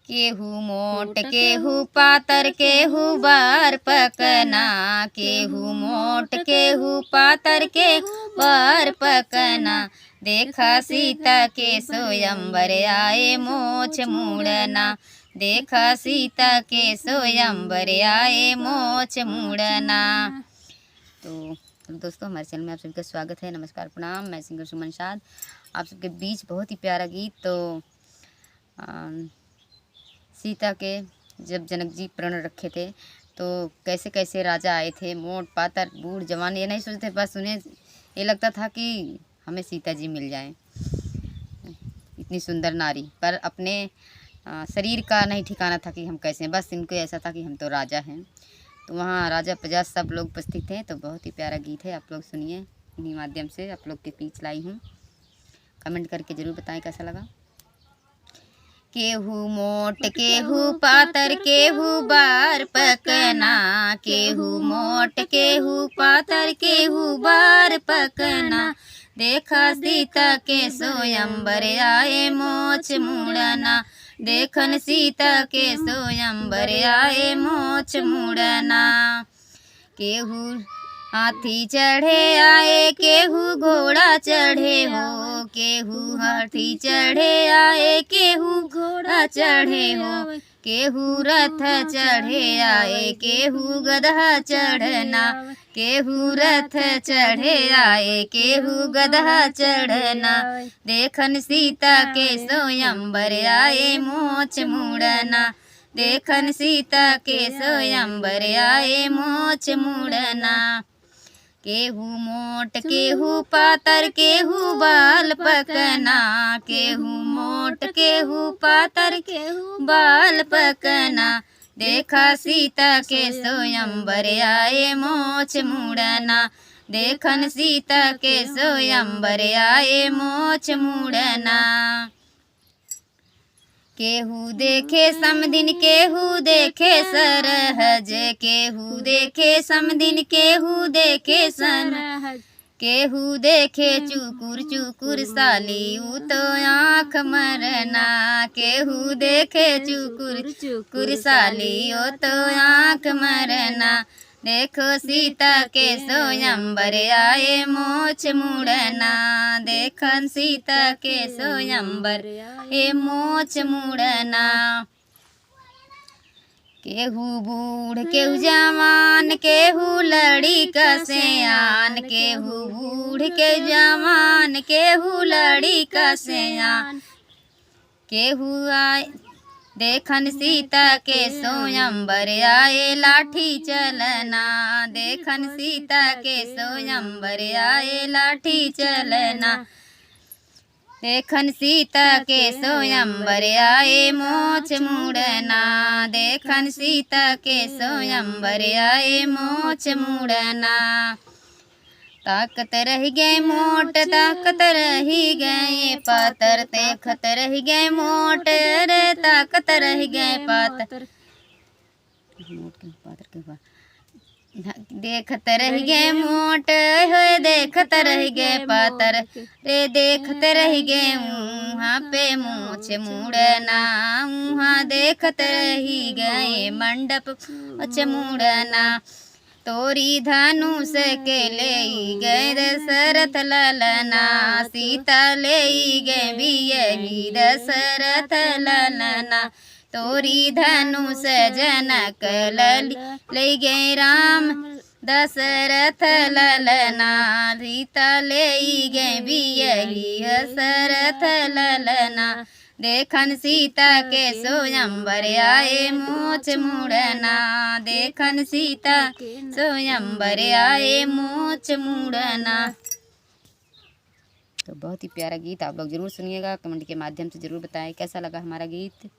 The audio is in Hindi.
केहू मोट केहू पातर केहू बार पकना, केहू मोट केहू पातर केहू बार पकना। देखा सीता के स्वयंवर आए मोछ मुड़ना, देखा सीता के स्वयंवर आए मोछ मुड़ना। तो दोस्तों हमारे चैनल में आप सभी का स्वागत है। नमस्कार प्रणाम, मैं सिंगर सुमन शाद। आप सबके बीच बहुत ही प्यारा गीत। तो सीता के जब जनक जी प्रण रखे थे तो कैसे कैसे राजा आए थे, मोट पातर बूढ़ जवान, ये नहीं सोचते, बस उन्हें ये लगता था कि हमें सीता जी मिल जाएं, इतनी सुंदर नारी। पर अपने शरीर का नहीं ठिकाना था कि हम कैसे हैं, बस इनको ऐसा था कि हम तो राजा हैं। तो वहाँ राजा प्रजा सब लोग उपस्थित थे। तो बहुत ही प्यारा गीत है, आप लोग सुनिए। इन्हीं माध्यम से आप लोग के बीच लाई हूँ। कमेंट करके ज़रूर बताएं कैसा लगा। केहू मोट केहू पातर केहू बार पकना, केहू मोट केहू पातर केहू बार पकना। देखा सीता के स्वयंवर आए मोछ मुड़ना, देखन सीता के स्वयंवर आए मोछ मुड़ना। केहू हाथी चढ़े आए केहू घोड़ा चढ़े हो, केहू हाथी चढ़े आए केहू घोड़ा चढ़े हो। केहू रथ चढ़े आए केहू गधा चढ़ना, केहू रथ चढ़े आए केहू गधा चढ़ना। देखन सीता के स्वयंवर आए मोछ मुड़ना, देखन सीता के स्वयंवर आए मोछ मुड़ना। केहू मोट केहू पातर केहू बाल पकना, केहू मोट केहू पातर केहू बाल पकना। देखा सीता के स्वयंवर आए मोछ मुड़ना, देखन सीता के स्वयंवर आए मोछ मुड़ना। केहू देखे समदिन केहू देखे सरहज, केहू देखे समदिन केहू देखे सरहज। केहू देखे चुकुर चुकुर साली ऊ तो आँख मरना, केहू देखे चुकुर चुकुर साली ओ तो आँख मरना। देखो सीता के स्वयंवर आए मोछ मुड़ना, देखन सीता के स्वयंवर आए मोछ मुड़ना। केहू बूढ़ केहू जवान केहू लड़ी का सयान, केहू बूढ़ के जवान केहू लड़ी का सयान। केहू आए देखन सीता के स्वयंवर आए लाठी चलना, देखन सीता के स्वयंवर आए लाठी चलना। देखन सीता के स्वयंवर आए मोछ मुड़ना, देखन सीता के स्वयंवर आए मोछ मुड़ना। ताकत रह गए मोट ताकत रही गए पातर, देखत रह गए मोट रे ताकत रह गए पातर। देखत रह गए मोट हो देखत रह गए पातर रे, देखत रह गए वहाँ पे मोछ मुड़ना, वहाँ देखत रही गए मंडप मोछ मुड़ना। तोरी धनुष के ले गए दशरथ ललना, सीता ले गए बियही दशरथ ललना। तोरी धनुष जनक ले गए राम दशरथ ललना, सीता ले गए बियही दशरथ ललना। देखन सीता के स्वयंवर आए मोछ मुड़ना, देखन सीता स्वयंवर आए मोछ मुड़ना। तो बहुत ही प्यारा गीत, आप लोग ज़रूर सुनिएगा। कमेंट के माध्यम से ज़रूर बताएं कैसा लगा हमारा गीत।